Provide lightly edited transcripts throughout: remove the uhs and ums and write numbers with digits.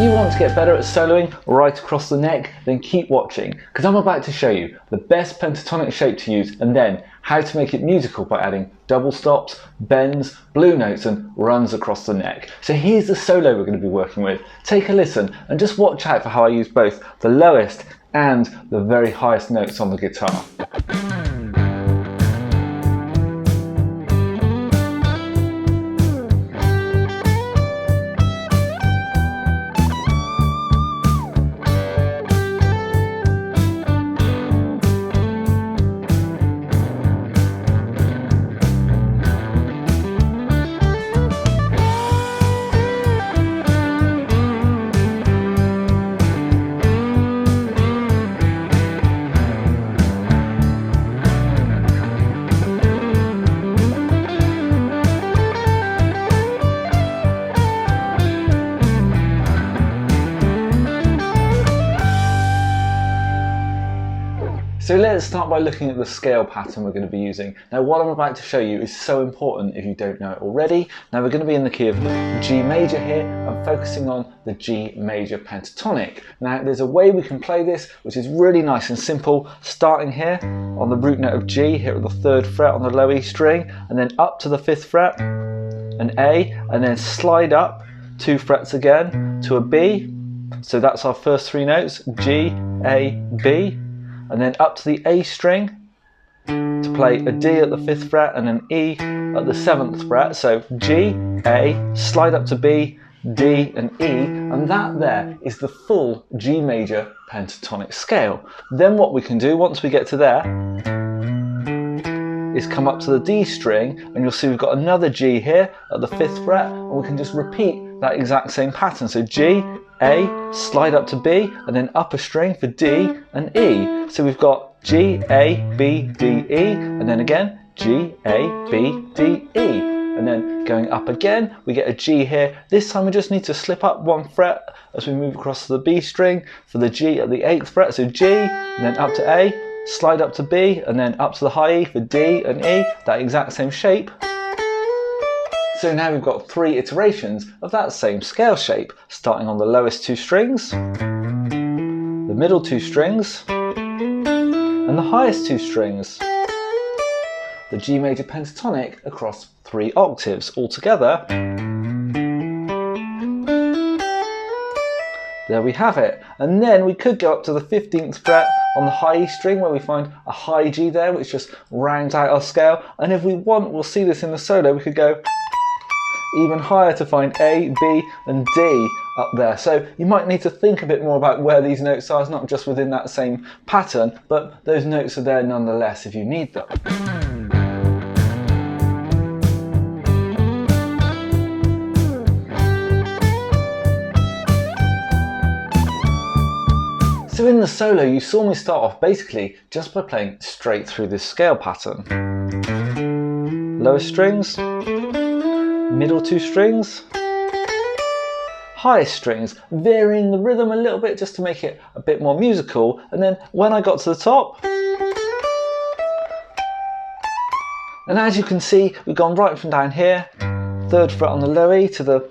you want to get better at soloing right across the neck, then keep watching, because I'm about to show you the best pentatonic shape to use and then how to make it musical by adding double stops, bends, blue notes and runs across the neck. So here's the solo we're going to be working with. Take a listen and just watch out for how I use both the lowest and the very highest notes on the guitar. So let's start by looking at the scale pattern we're going to be using. Now what I'm about to show you is so important if you don't know it already. Now we're going to be in the key of G major here. I'm focusing on the G major pentatonic. Now there's a way we can play this which is really nice and simple, starting here on the root note of G, here at the 3rd fret on the low E string, and then up to the 5th fret, an A, and then slide up 2 frets again to a B. So that's our first 3 notes, G, A, B. And then up to the A string to play a D at the 5th fret and an E at the 7th fret. So G, A, slide up to B, D and E, and that there is the full G major pentatonic scale. Then what we can do once we get to there is come up to the D string, and you'll see we've got another G here at the 5th fret, and we can just repeat that exact same pattern. So G, A, slide up to B, and then up a string for D and E. So we've got G, A, B, D, E, and then again G, A, B, D, E. And then going up again, we get a G here. This time we just need to slip up 1 fret as we move across to the B string for the G at the 8th fret. So G, and then up to A, slide up to B, and then up to the high E for D and E, that exact same shape. So now we've got 3 iterations of that same scale shape, starting on the lowest 2 strings, the middle 2 strings, and the highest 2 strings. The G major pentatonic across 3 octaves altogether. There we have it. And then we could go up to the 15th fret on the high E string where we find a high G there, which just rounds out our scale. And if we want, we'll see this in the solo, we could go even higher to find A, B and D up there. So you might need to think a bit more about where these notes are. It's not just within that same pattern, but those notes are there nonetheless if you need them. So in the solo you saw me start off basically just by playing straight through this scale pattern. Lowest strings, middle 2 strings, highest strings, varying the rhythm a little bit just to make it a bit more musical, and then when I got to the top, and as you can see we've gone right from down here, 3rd fret on the low E to the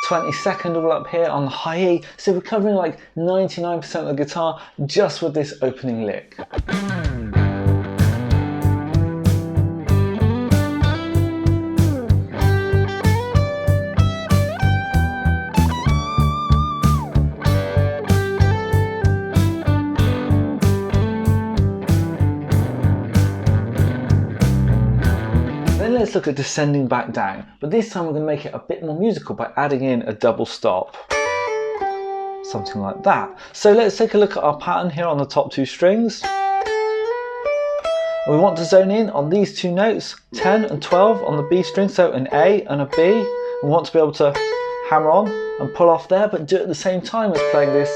22nd all up here on the high E, so we're covering like 99% of the guitar just with this opening lick. Let's look at descending back down, but this time we're going to make it a bit more musical by adding in a double stop. Something like that. So let's take a look at our pattern here on the top 2 strings. And we want to zone in on these 2 notes, 10 and 12 on the B string, so an A and a B. We want to be able to hammer on and pull off there, but do it at the same time as playing this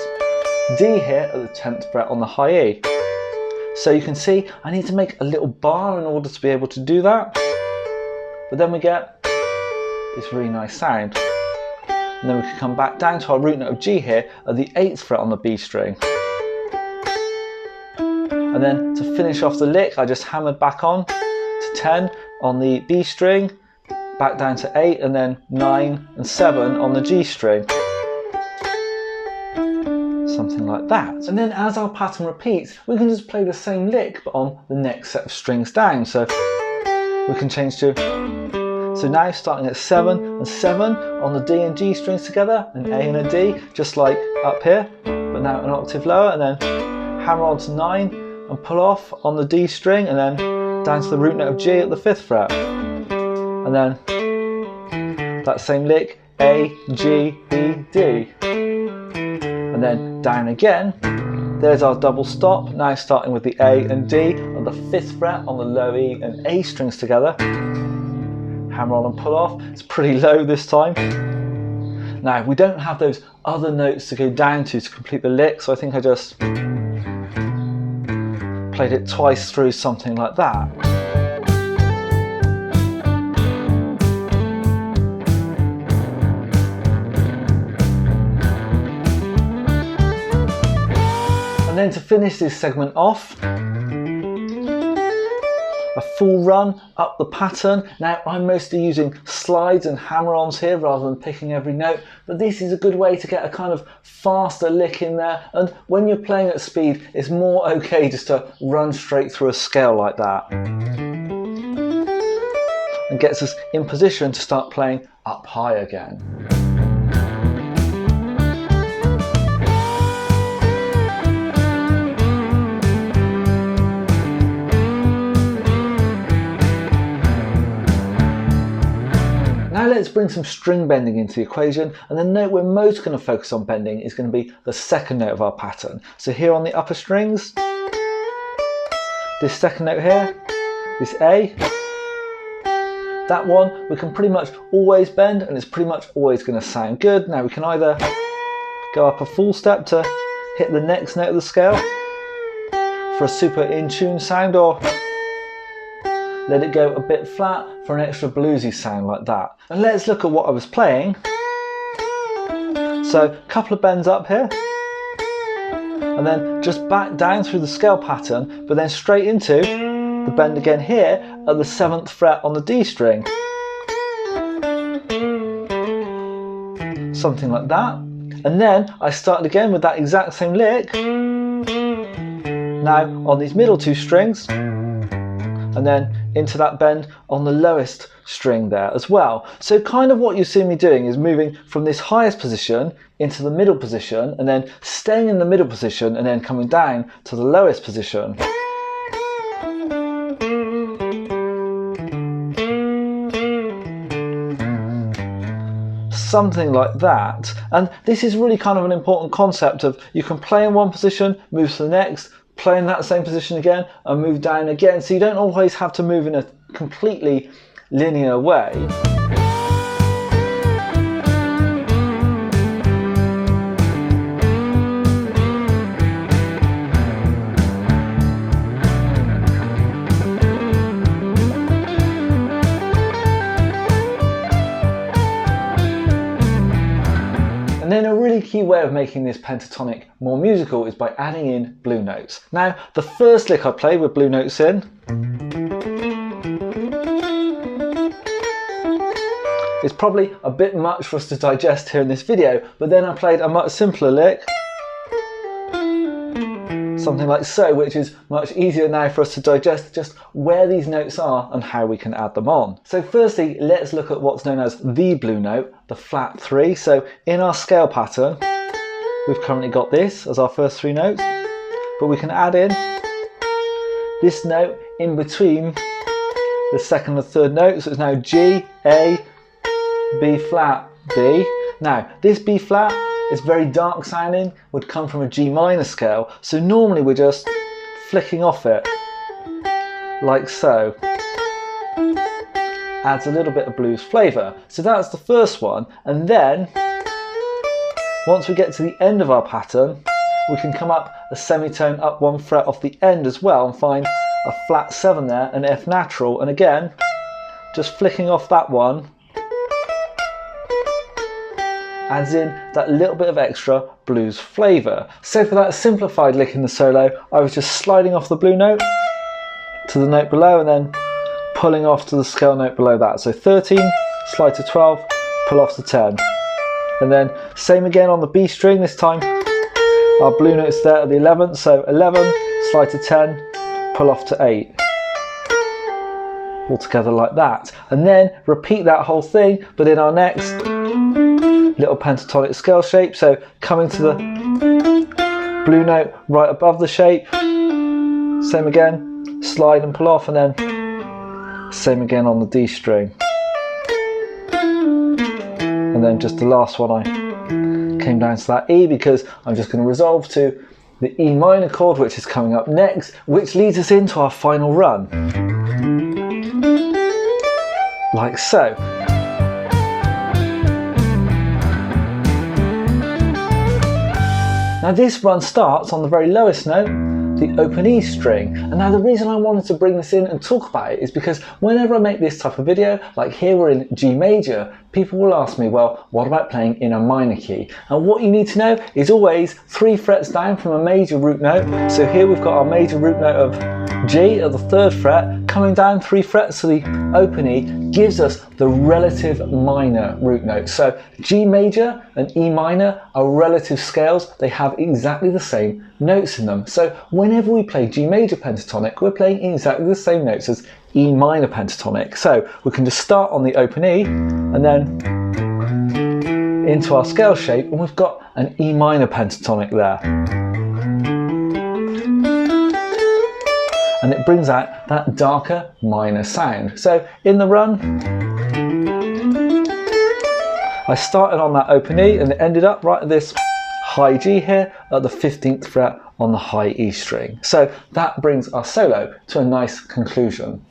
D here at the 10th fret on the high E. So you can see I need to make a little bar in order to be able to do that. But then we get this really nice sound. And then we can come back down to our root note of G here at the 8th fret on the B string. And then to finish off the lick, I just hammered back on to 10 on the B string, back down to 8, and then 9 and 7 on the G string. something like that. And then as our pattern repeats, we can just play the same lick but on the next set of strings down. So we can change to, so now starting at 7 and 7 on the D and G strings together, an A and a D, just like up here, but now an octave lower, and then hammer on to 9 and pull off on the D string, and then down to the root note of G at the 5th fret. And then that same lick, A, G, E, D. And then down again, there's our double stop, now starting with the A and D on the 5th fret on the low E and A strings together. Hammer on and pull off, it's pretty low this time. Now we don't have those other notes to go down to complete the lick, so I think I just played it twice through, something like that. And then to finish this segment off, a full run up the pattern. Now I'm mostly using slides and hammer-ons here rather than picking every note, but this is a good way to get a kind of faster lick in there, and when you're playing at speed it's more okay just to run straight through a scale like that, and gets us in position to start playing up high again. Now let's bring some string bending into the equation, and the note we're most going to focus on bending is going to be the second note of our pattern. So here on the upper strings, this second note here, this A, that one we can pretty much always bend and it's pretty much always going to sound good. Now we can either go up a full step to hit the next note of the scale for a super in tune sound, or let it go a bit flat for an extra bluesy sound like that. And let's look at what I was playing. So a couple of bends up here, and then just back down through the scale pattern, but then straight into the bend again here at the 7th fret on the D string. Something like that. And then I started again with that exact same lick, now on these middle two strings, and then into that bend on the lowest string there as well. So kind of what you see me doing is moving from this highest position into the middle position, and then staying in the middle position and then coming down to the lowest position. Something like that. And this is really kind of an important concept of, you can play in one position, move to the next, play in that same position again and move down again, so you don't always have to move in a completely linear way. And then a really key way of making this pentatonic more musical is by adding in blue notes. Now, the first lick I played with blue notes in, it's probably a bit much for us to digest here in this video, but then I played a much simpler lick, something like so, which is much easier now for us to digest just where these notes are and how we can add them on. So firstly, let's look at what's known as the blue note, the flat 3. So in our scale pattern, we've currently got this as our first 3 notes, but we can add in this note in between the second and third note, so it's now G, A, B flat, B. Now, this B flat is very dark sounding, would come from a G minor scale, so normally we're just flicking off it, like so. Adds a little bit of blues flavour. So that's the first one, and then once we get to the end of our pattern, we can come up a semitone up 1 fret off the end as well and find a flat 7 there, an F natural, and again, just flicking off that one adds in that little bit of extra blues flavour. So for that simplified lick in the solo, I was just sliding off the blue note to the note below and then pulling off to the scale note below that. So 13, slide to 12, pull off to 10. And then same again on the B string, this time our blue notes there at the 11th, so 11, slide to 10, pull off to 8. All together like that. And then repeat that whole thing, but in our next little pentatonic scale shape. So coming to the blue note right above the shape, same again, slide and pull off, and then same again on the D string. And then just the last one, I came down to that E because I'm just going to resolve to the E minor chord, which is coming up next, which leads us into our final run. Like so. Now this run starts on the very lowest note, the open E string. And now the reason I wanted to bring this in and talk about it is because whenever I make this type of video, like here we're in G major, people will ask me, well, what about playing in a minor key? And what you need to know is always 3 frets down from a major root note. So here we've got our major root note of G at the 3rd fret, coming down 3 frets to the open E gives us the relative minor root note. So G major and E minor are relative scales. They have exactly the same notes in them. So whenever we play G major pentatonic, we're playing exactly the same notes as E minor pentatonic. So we can just start on the open E and then into our scale shape, and we've got an E minor pentatonic there. And it brings out that darker minor sound. So in the run, I started on that open E and it ended up right at this high G here at the 15th fret on the high E string. So that brings our solo to a nice conclusion.